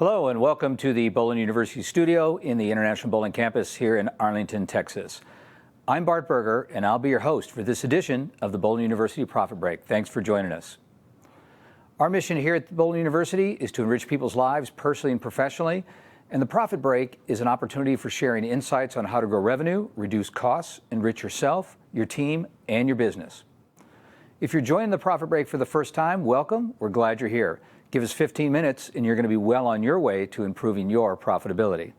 Hello and welcome to the Bowling University studio in the International Bowling Campus here in Arlington, Texas. I'm Bart Berger and I'll be your host for this edition of the Bowling University Profit Break. Thanks for joining us. Our mission here at the Bowling University is to enrich people's lives personally and professionally, and the Profit Break is an opportunity for sharing insights on how to grow revenue, reduce costs, enrich yourself, your team, and your business. If you're joining the Profit Break for the first time, welcome. We're glad you're here. Give us 15 minutes and you're going to be well on your way to improving your profitability.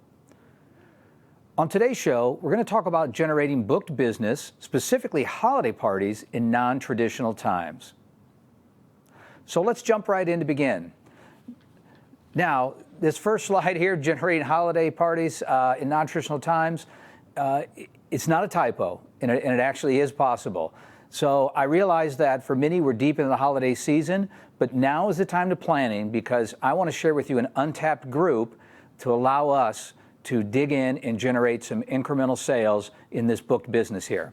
On today's show, we're going to talk about generating booked business, specifically holiday parties in non-traditional times. So let's jump right in to begin. Now, this first slide here, generating holiday parties in non-traditional times, it's not a typo, and it actually is possible. So I realize that for many, we're deep into the holiday season, but now is the time to planning because I want to share with you an untapped group to allow us to dig in and generate some incremental sales in this booked business here.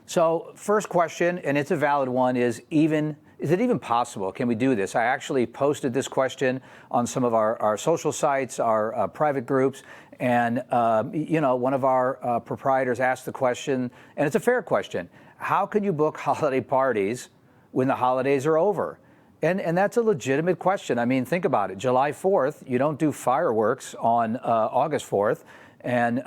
So first question, and it's a valid one, is it even possible? Can we do this? I actually posted this question on some of our social sites, our private groups, and one of our proprietors asked the question, and it's a fair question. How can you book holiday parties when the holidays are over? And that's a legitimate question. I mean, think about it. July 4th, you don't do fireworks on August 4th, and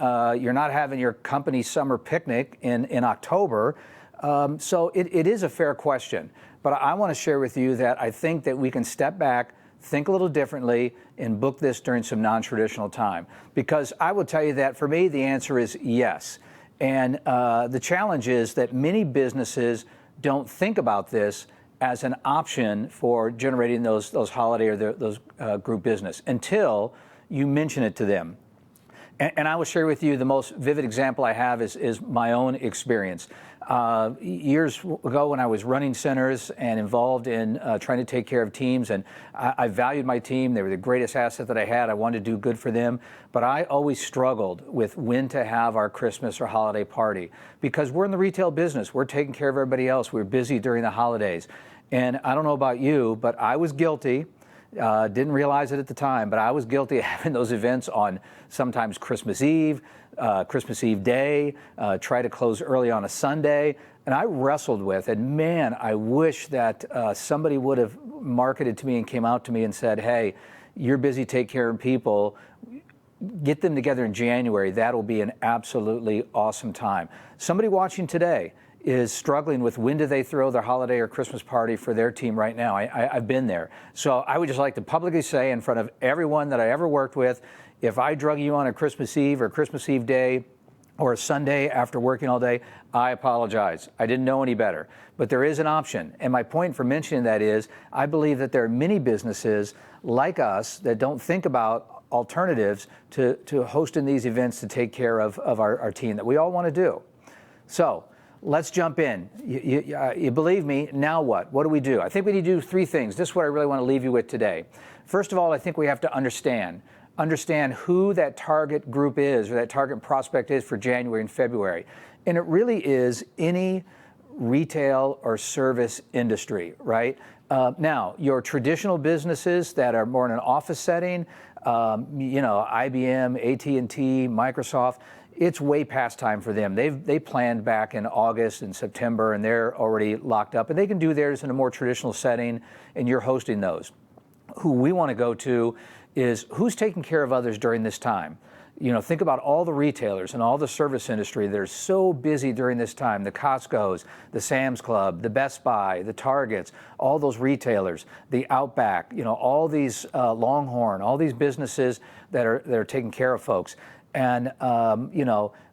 you're not having your company summer picnic in October. So it is a fair question. But I want to share with you that I think that we can step back, think a little differently, and book this during some non-traditional time. Because I will tell you that for me, the answer is yes. And the challenge is that many businesses don't think about this as an option for generating those holiday or those group business until you mention it to them. And I will share with you the most vivid example I have is my own experience. Years ago when I was running centers and involved in trying to take care of teams, and I valued my team. They were the greatest asset that I had. I wanted to do good for them. But I always struggled with when to have our Christmas or holiday party because we're in the retail business. We're taking care of everybody else. We're busy during the holidays. And I don't know about you, but I was guilty. Didn't realize it at the time, but I was guilty of having those events on sometimes Christmas Eve Day, try to close early on a Sunday. And I wrestled with, and man, I wish that somebody would have marketed to me and came out to me and said, hey, you're busy taking care of people. Get them together in January. That'll be an absolutely awesome time. Somebody watching today is struggling with when do they throw their holiday or Christmas party for their team right now. I've been there. So I would just like to publicly say in front of everyone that I ever worked with, if I drug you on a Christmas Eve or Christmas Eve day or a Sunday after working all day, I apologize. I didn't know any better. But there is an option. And my point for mentioning that is I believe that there are many businesses like us that don't think about alternatives to hosting these events to take care of our team that we all want to do. So let's jump in. You believe me, now what? What do we do? I think we need to do three things. This is what I really want to leave you with today. First of all, I think we have to understand who that target group is or that target prospect is for January and February. And it really is any retail or service industry, right? Now, your traditional businesses that are more in an office setting, IBM, AT&T, Microsoft, it's way past time for them. They planned back in August and September, and they're already locked up. And they can do theirs in a more traditional setting, and you're hosting those. Who we want to go to is who's taking care of others during this time. Think about all the retailers and all the service industry that are so busy during this time. The Costco's, the Sam's Club, the Best Buy, the Targets, all those retailers, the Outback, all these Longhorn, all these businesses that are taking care of folks. And,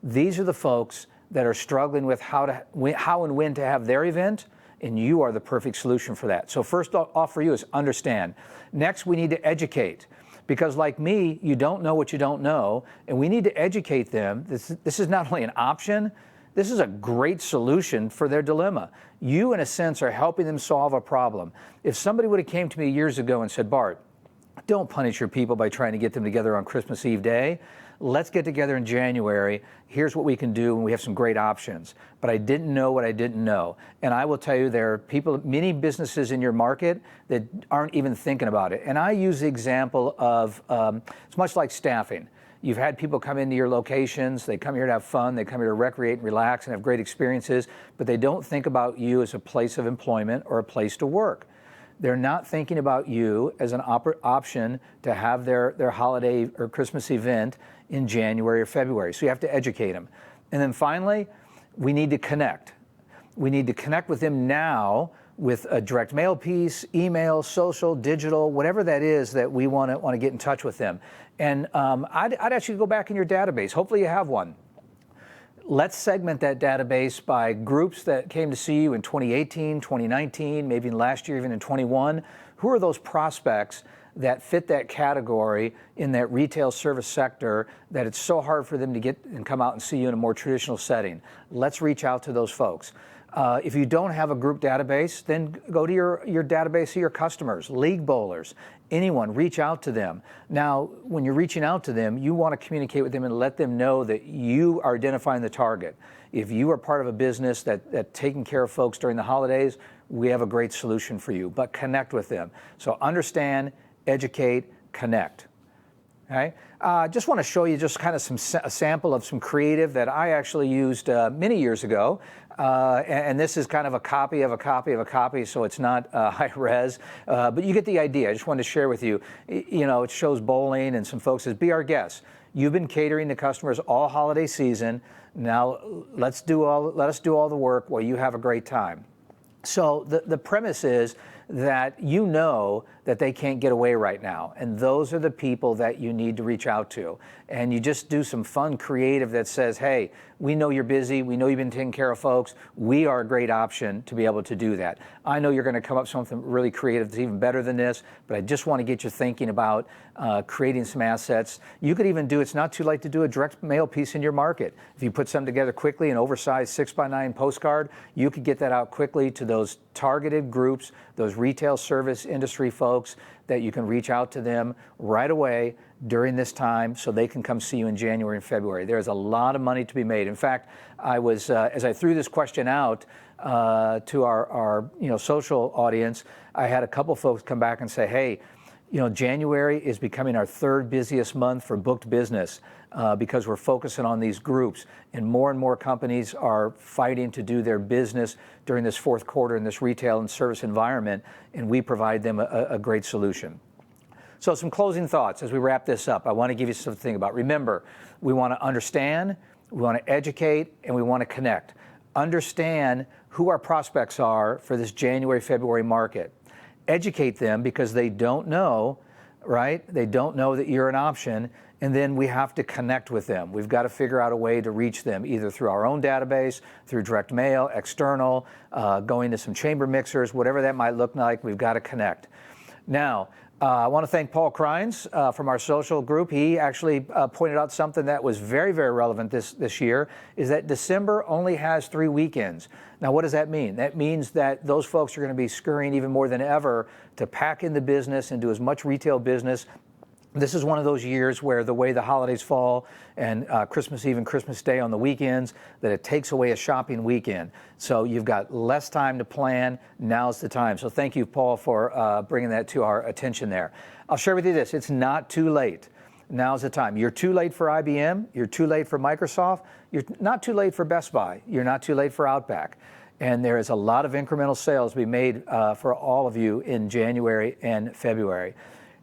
these are the folks that are struggling with how and when to have their event, and you are the perfect solution for that. So first off for you is understand. Next, we need to educate. Because like me, you don't know what you don't know, and we need to educate them. This is not only an option, this is a great solution for their dilemma. You, in a sense, are helping them solve a problem. If somebody would have came to me years ago and said, Bart, don't punish your people by trying to get them together on Christmas Eve day. let's get together in January. Here's what we can do, and we have some great options. But I didn't know what I didn't know. And I will tell you, there are people, many businesses in your market that aren't even thinking about it. And I use the example of, it's much like staffing. You've had people come into your locations, they come here to have fun, they come here to recreate and relax and have great experiences, but they don't think about you as a place of employment or a place to work. They're not thinking about you as an option to have their holiday or Christmas event in January or February. So you have to educate them. And then finally, we need to connect. We need to connect with them now with a direct mail piece, email, social, digital, whatever that is that we want to get in touch with them. And I'd actually go back in your database. Hopefully you have one. Let's segment that database by groups that came to see you in 2018, 2019, maybe last year, even in 21. Who are those prospects that fit that category in that retail service sector that it's so hard for them to get and come out and see you in a more traditional setting? Let's reach out to those folks. If you don't have a group database, then go to your database of your customers, league bowlers, anyone, reach out to them. Now, when you're reaching out to them, you want to communicate with them and let them know that you are identifying the target. If you are part of a business that's taking care of folks during the holidays, we have a great solution for you, but connect with them. So understand, educate, connect. Okay? Just want to show you just kind of a sample of some creative that I actually used many years ago. And this is kind of a copy of a copy of a copy, so it's not high res, but you get the idea. I just wanted to share with you. You know, it shows bowling, and some folks says, "Be our guest. You've been catering to customers all holiday season. Now let us do all the work while you have a great time." So the premise is that you know that they can't get away right now, and those are the people that you need to reach out to. And you just do some fun creative that says, hey, we know you're busy, we know you've been taking care of folks, we are a great option to be able to do that. I know you're going to come up with something really creative that's even better than this, but I just want to get you thinking about creating some assets. You could even do, it's not too late to do a direct mail piece in your market. If you put something together quickly, an oversized 6x9 postcard, you could get that out quickly to those targeted groups, those retail service industry folks, that you can reach out to them right away during this time so they can come see you in January and February. There's a lot of money to be made. In fact, I was, as I threw this question out to our social audience, I had a couple folks come back and say, hey, January is becoming our third busiest month for booked business because we're focusing on these groups, and more companies are fighting to do their business during this fourth quarter in this retail and service environment, and we provide them a great solution. So some closing thoughts as we wrap this up. I want to give you something to think about. Remember, we want to understand, we want to educate, and we want to connect. Understand who our prospects are for this January, February market. Educate them because they don't know, right? They don't know that you're an option, and then we have to connect with them. We've got to figure out a way to reach them, either through our own database, through direct mail, external, going to some chamber mixers, whatever that might look like, we've got to connect. Now, I want to thank Paul Kreins from our social group. He actually pointed out something that was very, very relevant this year, is that December only has 3 weekends. Now, what does that mean? That means that those folks are going to be scurrying even more than ever to pack in the business and do as much retail business. This is one of those years where the way the holidays fall and Christmas Eve and Christmas Day on the weekends, that it takes away a shopping weekend. So you've got less time to plan. Now's the time. So thank you, Paul, for bringing that to our attention there. I'll share with you this. It's not too late. Now's the time. You're too late for IBM. You're too late for Microsoft. You're not too late for Best Buy. You're not too late for Outback. And there is a lot of incremental sales to be made for all of you in January and February.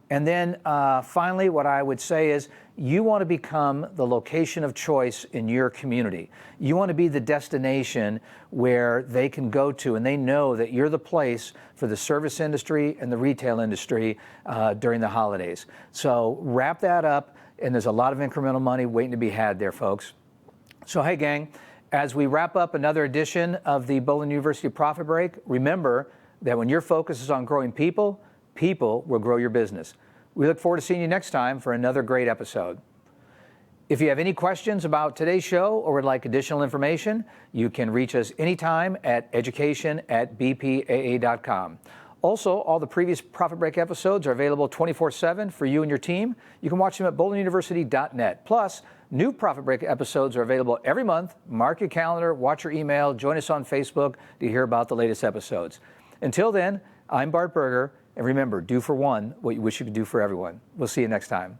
And then finally, what I would say is you want to become the location of choice in your community. You want to be the destination where they can go to, and they know that you're the place for the service industry and the retail industry during the holidays. So wrap that up, and there's a lot of incremental money waiting to be had there, folks. So hey, gang, as we wrap up another edition of the Bowling University Profit Break, remember that when your focus is on growing people, people will grow your business. We look forward to seeing you next time for another great episode. If you have any questions about today's show or would like additional information, you can reach us anytime at education@bpaa.com. Also, all the previous Profit Break episodes are available 24/7 for you and your team. You can watch them at bowlinuniversity.net. Plus, new Profit Break episodes are available every month. Mark your calendar, watch your email, join us on Facebook to hear about the latest episodes. Until then, I'm Bart Berger, and remember, do for one what you wish you could do for everyone. We'll see you next time.